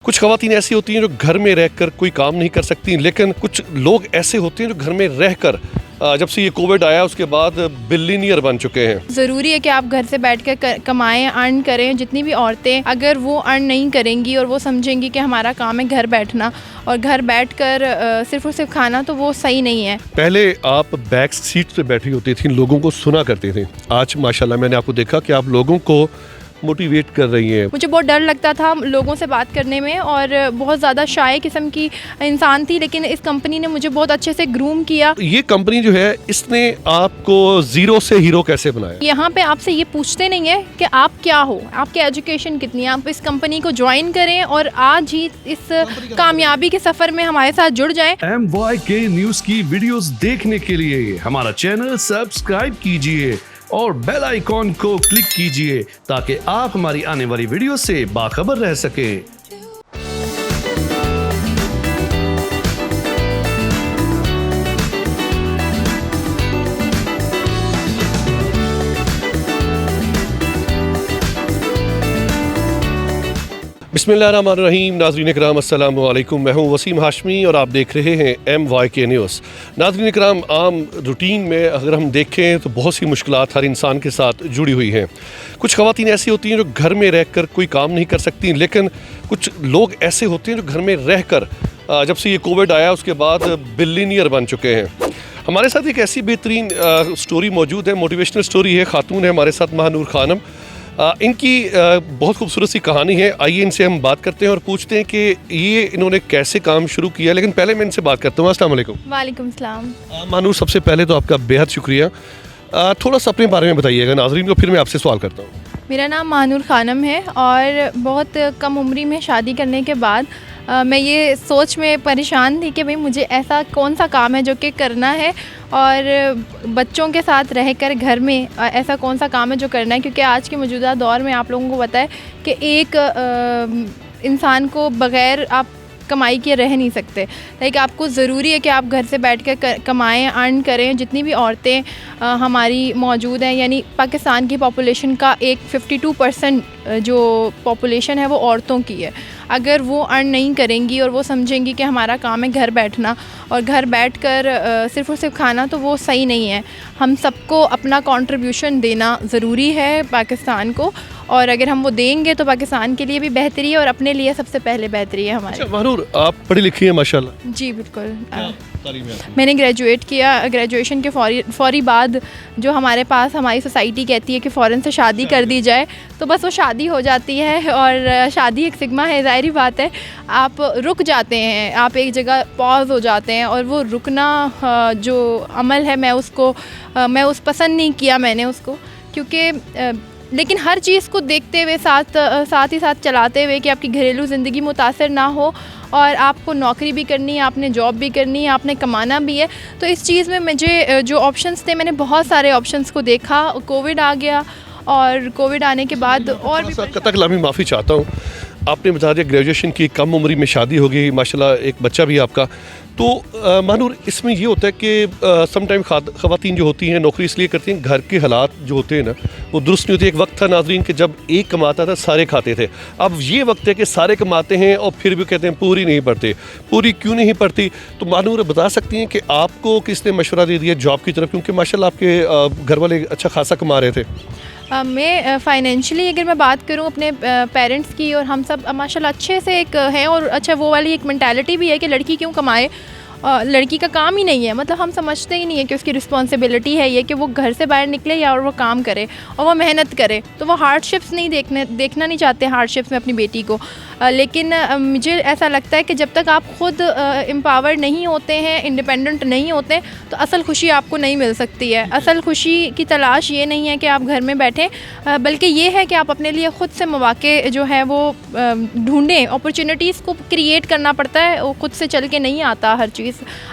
कुछ ख़वातीन ऐसी होती हैं जो घर में रहकर कोई काम नहीं कर सकती, लेकिन कुछ लोग ऐसे होते हैं जो घर में रहकर जब से ये कोविड आया उसके बाद बिलियनियर बन चुके हैं। ज़रूरी है कि आप घर से बैठकर कमाएं, अर्न करें। जितनी भी औरतें अगर वो अर्न नहीं करेंगी और वो समझेंगी कि हमारा काम है घर बैठना और घर बैठकर सिर्फ और सिर्फ खाना, तो वो सही नहीं है। पहले आप बैक सीट पे बैठी होती थी, लोगों को सुना करते थे। आज माशाल्लाह मैंने आपको देखा कि आप लोगों को मोटिवेट कर रही हैं। मुझे बहुत डर लगता था लोगों से बात करने में और बहुत ज़्यादा शाय किस्म की इंसान थी, लेकिन इस कंपनी ने मुझे बहुत अच्छे से ग्रूम किया। ये कंपनी जो है इसने आपको जीरो से हीरो कैसे बनाया? यहाँ पे आपसे ये पूछते नहीं है कि आप क्या हो, आपकी एजुकेशन कितनी है। आप इस कंपनी को ज्वाइन करें और आज ही इस कामयाबी के सफ़र में हमारे साथ जुड़ जाएं। MYK न्यूज़ की वीडियोस देखने के लिए हमारा चैनल सब्सक्राइब कीजिए और बेल आइकॉन को क्लिक कीजिए ताकि आप हमारी आने वाली वीडियो से बाखबर रह सकें। बिस्मिल्लाहिर्रहमानिर्रहीम। नाज़रीन इकराम अस्सलाम वालेकुम। मैं हूं वसीम हाशमी और आप देख रहे हैं MYK न्यूज़। नाज़रीन इकराम, आम रूटीन में अगर हम देखें तो बहुत सी मुश्किलात हर इंसान के साथ जुड़ी हुई हैं। कुछ ख़वातीन ऐसी होती हैं जो घर में रहकर कोई काम नहीं कर सकती, लेकिन कुछ लोग ऐसे होते हैं जो घर में रहकर जब से ये कोविड आया उसके बाद बिलियनियर बन चुके हैं। हमारे साथ एक ऐसी बेहतरीन स्टोरी मौजूद है, मोटिवेशनल स्टोरी है। खातून है हमारे साथ, महानूर खानम। इनकी बहुत खूबसूरत सी कहानी है। आइए इनसे हम बात करते हैं और पूछते हैं कि ये इन्होंने कैसे काम शुरू किया। लेकिन पहले मैं इनसे बात करता हूँ। अस्सलाम वालेकुम। वालेकुम सलाम। महानूर, सबसे पहले तो आपका बेहद शुक्रिया। थोड़ा सा अपने बारे में बताइएगा नाज़रीन को, फिर मैं आपसे सवाल करता हूँ। मेरा नाम महानूर खानम है और बहुत कम उम्री में शादी करने के बाद मैं ये सोच में परेशान थी कि भाई मुझे ऐसा कौन सा काम है जो कि करना है और बच्चों के साथ रहकर घर में ऐसा कौन सा काम है जो करना है। क्योंकि आज के मौजूदा दौर में आप लोगों को पता है कि एक इंसान को बग़ैर आप कमाई के रह नहीं सकते। लाइक आपको ज़रूरी है कि आप घर से बैठकर कमाएं, अर्न करें। जितनी भी औरतें हमारी मौजूद हैं, यानी पाकिस्तान की पॉपुलेशन का एक 52% जो पॉपुलेशन है वो औरतों की है। अगर वो अर्न नहीं करेंगी और वो समझेंगी कि हमारा काम है घर बैठना और घर बैठकर सिर्फ और सिर्फ खाना, तो वो सही नहीं है। हम सबको अपना कंट्रीब्यूशन देना ज़रूरी है पाकिस्तान को, और अगर हम वो देंगे तो पाकिस्तान के लिए भी बेहतरी है और अपने लिए सबसे पहले बेहतरी है हमारी। अच्छा महानूर, आप पढ़ी लिखी हैं माशाल्लाह। जी बिल्कुल। मैंने ग्रेजुएट किया। ग्रेजुएशन के फौरी बाद जो हमारे पास हमारी सोसाइटी कहती है कि फ़ौरन से शादी कर दी जाए, तो बस वो शादी हो जाती है। और शादी एक सिग्मा है, ज़ाहिर बात है। आप रुक जाते हैं, आप एक जगह पॉज हो जाते हैं और वो रुकना जो अमल है मैं उस पसंद नहीं किया मैंने उसको, क्योंकि लेकिन हर चीज़ को देखते हुए साथ ही साथ चलाते हुए कि आपकी घरेलू ज़िंदगी मुतासर ना हो और आपको नौकरी भी करनी है, आपने जॉब भी करनी है, आपने कमाना भी है। तो इस चीज़ में मुझे जो ऑप्शंस थे, मैंने बहुत सारे ऑप्शंस को देखा। कोविड आ गया और कोविड आने के बाद और भी कतकलामी माफ़ी चाहता हूँ। आपने बता दिया ग्रेजुएशन की कम उम्र में शादी हो गई, माशाल्लाह एक बच्चा भी आपका। तो महानूर, इसमें ये होता है कि समटाइम ख़वातीन जो होती हैं नौकरी इसलिए करती हैं, घर के हालात जो होते हैं ना वो दुरुस्त नहीं होते। एक वक्त था नाज़रीन कि जब एक कमाता था सारे खाते थे। अब ये वक्त है कि सारे कमाते हैं और फिर भी कहते हैं पूरी नहीं पड़ती। पूरी क्यों नहीं पड़ती? तो महानूर बता सकती हैं कि आपको किसने मशवरा दे दिया जॉब की तरफ, क्योंकि माशाल्लाह आपके घर वाले अच्छा खासा कमा रहे थे? मैं फ़ाइनेंशियली अगर मैं बात करूं अपने पेरेंट्स की, और हम सब माशाल्लाह अच्छे से एक हैं, और अच्छा वो वाली एक मेंटालिटी भी है कि लड़की क्यों कमाए, लड़की का काम ही नहीं है। मतलब हम समझते ही नहीं है कि उसकी रिस्पॉन्सिबिलिटी है ये कि वो घर से बाहर निकले या और वो काम करे और वो मेहनत करे। तो वो हार्डशिप्स नहीं देखना नहीं चाहते हार्डशिप्स में अपनी बेटी को। लेकिन मुझे ऐसा लगता है कि जब तक आप ख़ुद एम्पावर नहीं होते हैं, इंडिपेंडेंट नहीं होते, तो असल खुशी आपको नहीं मिल सकती है। असल खुशी की तलाश ये नहीं है कि आप घर में बैठें, बल्कि ये है कि आप अपने लिए ख़ुद से मौक़े जो है वो ढूँढें। अपॉर्चुनिटीज़ को क्रिएट करना पड़ता है, वो खुद से चल के नहीं आता। हर चीज़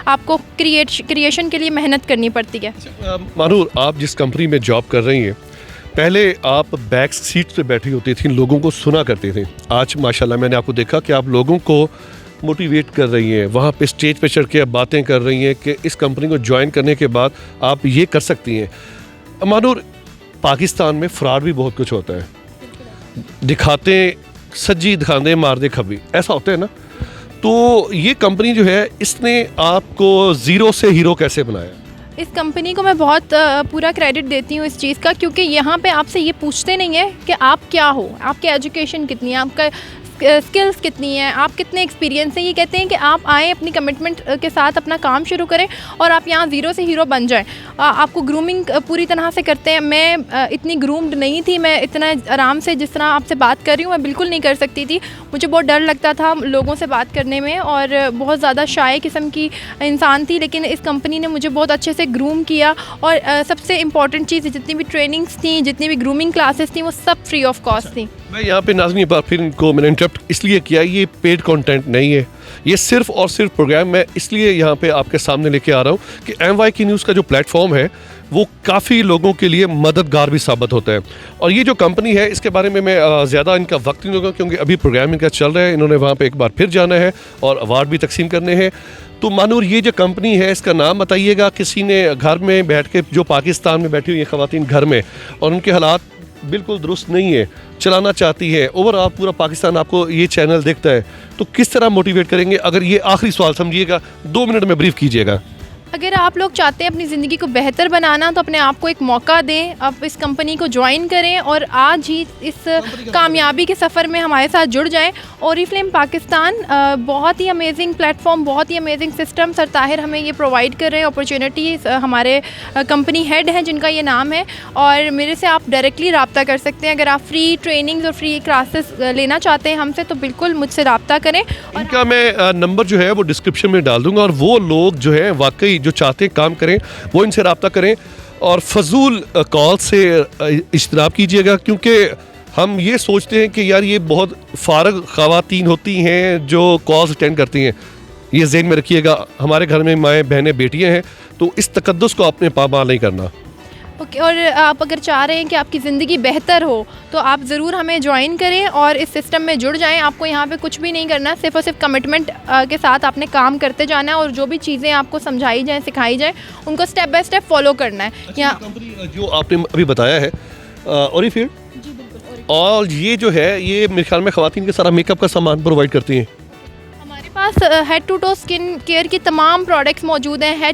आपको क्रिएशन के लिए मेहनत करनी पड़ती है। महानूर, आप जिस कंपनी में जॉब कर रही हैं, पहले आप बैक सीट पे बैठी होती थी, लोगों को सुना करते थे। आज माशाल्लाह मैंने आपको देखा कि आप लोगों को मोटिवेट कर रही हैं, वहाँ पे स्टेज पे चढ़ के आप बातें कर रही हैं कि इस कंपनी को ज्वाइन करने के बाद आप ये कर सकती हैं। महानूर, पाकिस्तान में फ्रॉड भी बहुत कुछ होता है, दिखाते सज्जी दिखांदे मार दे खबी, ऐसा होता है ना। तो ये कंपनी जो है इसने आपको ज़ीरो से हीरो कैसे बनाया? इस कंपनी को मैं बहुत पूरा क्रेडिट देती हूँ इस चीज़ का, क्योंकि यहाँ पे आपसे ये पूछते नहीं है कि आप क्या हो, आपकी एजुकेशन कितनी है, आपका स्किल्स कितनी हैं, आप कितने एक्सपीरियंस हैं। ये कहते हैं कि आप आएँ, अपनी कमिटमेंट के साथ अपना काम शुरू करें और आप यहाँ ज़ीरो से हीरो बन जाएं। आपको ग्रूमिंग पूरी तरह से करते हैं। मैं इतनी ग्रूम्ड नहीं थी, मैं इतना आराम से जिस तरह आपसे बात कर रही हूँ मैं बिल्कुल नहीं कर सकती थी। मुझे बहुत डर लगता था लोगों से बात करने में और बहुत ज़्यादा शाय किस्म की इंसान थी, लेकिन इस कंपनी ने मुझे बहुत अच्छे से ग्रूम किया। और सबसे इम्पॉर्टेंट चीज़, जितनी भी ट्रेनिंग्स थी, जितनी भी ग्रूमिंग क्लासेस थी, वो सब फ्री ऑफ कॉस्ट थी। मैं यहाँ पे नाज़रीन एक बार फिर इनको मैंने इंटरप्ट इसलिए किया, ये पेड कंटेंट नहीं है, ये सिर्फ और सिर्फ प्रोग्राम मैं इसलिए यहाँ पे आपके सामने लेके आ रहा हूँ कि MYK न्यूज़ का जो प्लेटफॉर्म है वो काफ़ी लोगों के लिए मददगार भी साबित होता है। और ये जो कंपनी है इसके बारे में मैं ज़्यादा इनका वक्त नहीं लूँगा, क्योंकि अभी प्रोग्राम इनका चल रहा है, इन्होंने वहाँ पर एक बार फिर जाना है और अवार्ड भी तकसीम करने हैं। तो मानूर, ये जो कंपनी है इसका नाम बताइएगा। किसी ने घर में बैठ के, जो पाकिस्तान में बैठी हुई है ख़वातीन घर में और उनके हालात बिल्कुल दुरुस्त नहीं है, चलाना चाहती है, ओवरऑल पूरा पाकिस्तान आपको ये चैनल देखता है, तो किस तरह मोटिवेट करेंगे? अगर ये आखिरी सवाल समझिएगा, 2 मिनट में ब्रीफ कीजिएगा। अगर आप लोग चाहते हैं अपनी ज़िंदगी को बेहतर बनाना तो अपने आप को एक मौका दें, आप इस कंपनी को ज्वाइन करें और आज ही इस कामयाबी के सफ़र में हमारे साथ जुड़ जाएं। ओरिफ्लेम पाकिस्तान बहुत ही अमेजिंग प्लेटफॉर्म, बहुत ही अमेजिंग सिस्टम सर ताहिर हमें ये प्रोवाइड कर रहे हैं अपॉर्चुनिटीज़। हमारे कंपनी हेड हैं जिनका ये नाम है और मेरे से आप डायरेक्टली रब्ता कर सकते हैं। अगर आप फ्री ट्रेनिंग्स और फ्री क्लासेस लेना चाहते हैं हमसे तो बिल्कुल मुझसे रब्ता करें। और इनका मैं नंबर जो है वो डिस्क्रिप्शन में डाल दूंगा और वो लोग जो है वाकई जो चाहते हैं काम करें वो इनसे रब्ता करें और फजूल कॉल से इज्तनाब कीजिएगा, क्योंकि हम ये सोचते हैं कि यार ये बहुत फारग ख़वातीन होती हैं जो कॉल्स अटेंड करती हैं। ये ज़हन में रखिएगा, हमारे घर में माएँ बहनें बेटियाँ हैं, तो इस तकद्दुस को अपने पामाल नहीं करना। ओके। और आप अगर चाह रहे हैं कि आपकी ज़िंदगी बेहतर हो तो आप ज़रूर हमें ज्वाइन करें और इस सिस्टम में जुड़ जाएं। आपको यहाँ पे कुछ भी नहीं करना, सिर्फ और सिर्फ कमिटमेंट के साथ आपने काम करते जाना है और जो भी चीज़ें आपको समझाई जाएं, सिखाई जाएं, उनको स्टेप बाय स्टेप फॉलो करना है। यहाँ कंपनी जो आपने अभी बताया है ओरिफील्ड, और ये जो है ये मेरे ख्याल में ख़वातीन के सारा मेकअप का सामान प्रोवाइड करती हैं। पास head to toe skin care की तमाम प्रोडक्ट्स मौजूद हैं,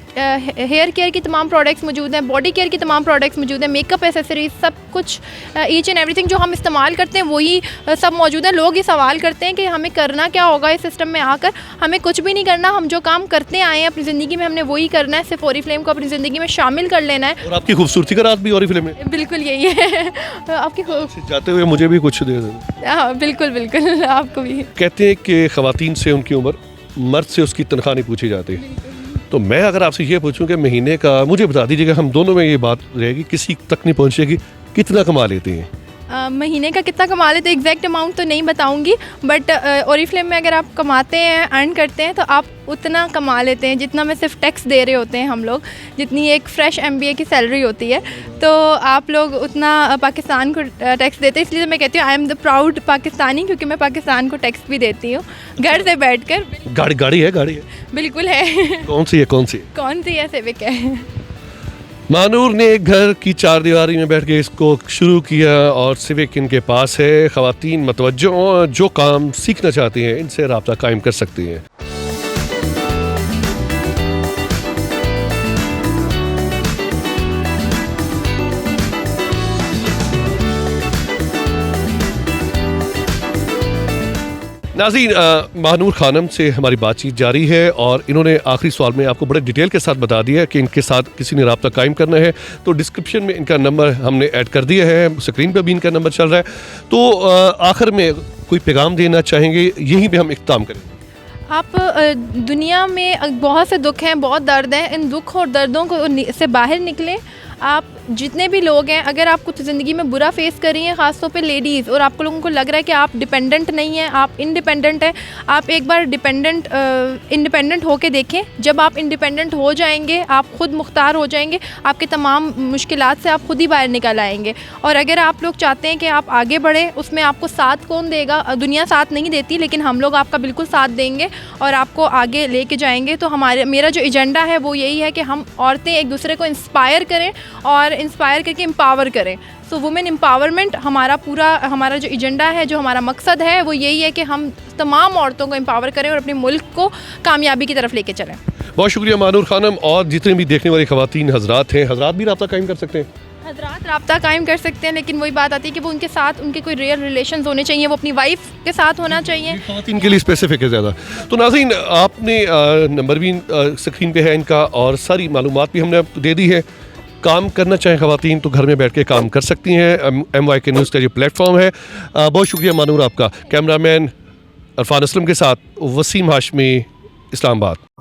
हेयर केयर की तमाम प्रोडक्ट्स मौजूद हैं, बॉडी केयर की तमाम प्रोडक्ट्स मौजूद हैं, मेकअप एसेसरीज सब कुछ, ईच एंड एवरीथिंग जो हम इस्तेमाल करते हैं वही सब मौजूद है। लोग ये सवाल करते हैं कि हमें करना क्या होगा इस सिस्टम में आकर। हमें कुछ भी नहीं करना, हम जो काम करते आए हैं अपनी ज़िंदगी में हमने वही करना है। सिर्फ ओरिफ्लेम को अपनी ज़िंदगी में शामिल कर लेना है। और आपकी खूबसूरती का राज भी ओरिफ्लेम में बिल्कुल यही है। आपकी जाते हुए मुझे भी कुछ दे दें। हाँ बिल्कुल बिल्कुल, आपको भी। कहते हैं कि ख़वातीन से उनकी उम्र, मर्द से उसकी तनख्वाह नहीं पूछी जाती। तो मैं अगर आपसे ये पूछूं कि महीने का, मुझे बता दीजिएगा, हम दोनों में ये बात रहेगी, किसी तक नहीं पहुंचेगी, कितना कमा लेती हैं? महीने का कितना कमा लेते हैं एग्जैक्ट अमाउंट तो नहीं बताऊंगी, बट ओरिफ्लेम में अगर आप कमाते हैं, अर्न करते हैं तो आप उतना कमा लेते हैं जितना में सिर्फ टैक्स दे रहे होते हैं हम लोग, जितनी एक फ्रेश MBA की सैलरी होती है, तो आप लोग उतना पाकिस्तान को टैक्स देते हैं। इसलिए मैं कहती हूँ I am the proud Pakistani, क्योंकि मैं पाकिस्तान को टैक्स भी देती हूँ घर से बैठ कर। गाड़ी है बिल्कुल है। कौन सी है? सिविक है। मानूर ने एक घर की 4 दीवारी में बैठ के इसको शुरू किया और सिविक इनके पास है। ख़वातीन मतवज्जो जो काम सीखना चाहती हैं इनसे रब्ता कायम कर सकती हैं। नाज़रीन, महानूर खानम से हमारी बातचीत जारी है और इन्होंने आखिरी सवाल में आपको बड़े डिटेल के साथ बता दिया कि इनके साथ किसी ने रब्ता कायम करना है तो डिस्क्रिप्शन में इनका नंबर हमने ऐड कर दिया है, स्क्रीन पर भी इनका नंबर चल रहा है। तो आखिर में कोई पैगाम देना चाहेंगे? यहीं पे हम इख्तिताम करें। आप दुनिया में बहुत से दुख हैं, बहुत दर्द हैं, इन दुख और दर्दों को से बाहर निकलें। आप जितने भी लोग हैं, अगर आप कुछ ज़िंदगी में बुरा फेस कर रही हैं, ख़ासतौर पे लेडीज़, और आप लोगों को लग रहा है कि आप डिपेंडेंट नहीं हैं, आप इंडिपेंडेंट हैं, आप एक बार इंडिपेंडेंट होके देखें। जब आप इंडिपेंडेंट हो जाएंगे, आप ख़ुद मुख्तार हो जाएंगे, आपके तमाम मुश्किलात से आप खुद ही बाहर निकल आएंगे। और अगर आप लोग चाहते हैं कि आप आगे बढ़ें, उसमें आपको साथ कौन देगा? दुनिया साथ नहीं देती, लेकिन हम लोग आपका बिल्कुल साथ देंगे और आपको आगे लेके जाएंगे। तो मेरा जो एजेंडा है वो यही है कि हम औरतें एक दूसरे को इंस्पायर करें और और इंस्पायर करके एम्पावर करें। सो वुमेन एम्पावरमेंट हमारा जो एजेंडा है, जो हमारा मकसद है, वो यही है कि हम तमाम औरतों को एम्पावर करें और अपने मुल्क को कामयाबी की तरफ लेके चलें। बहुत शुक्रिया मानूर खानम। और जितने भी देखने वाली ख़वातीन हजरात हैं, हजरात भी रब्ता कायम कर सकते हैं? हजरात रब्ता कायम कर सकते हैं, लेकिन वही बात आती है कि वो उनके साथ उनके कोई रियल रिलेशंस होने चाहिए, वो अपनी वाइफ के साथ होना चाहिए। ख़वातीन के लिए स्पेसिफिक है ज़्यादा। तो नाज़रीन, आपने नंबर भी स्क्रीन पे है इनका और सारी मालूमात भी हमने आपको दे दी है। काम करना चाहें ख़वातीन तो घर में बैठ के काम कर सकती हैं। MYK न्यूज़ का ये प्लेटफॉर्म है। बहुत शुक्रिया मानूर आपका। कैमरामैन अरफान असलम के साथ वसीम हाशमी, इस्लामाबाद।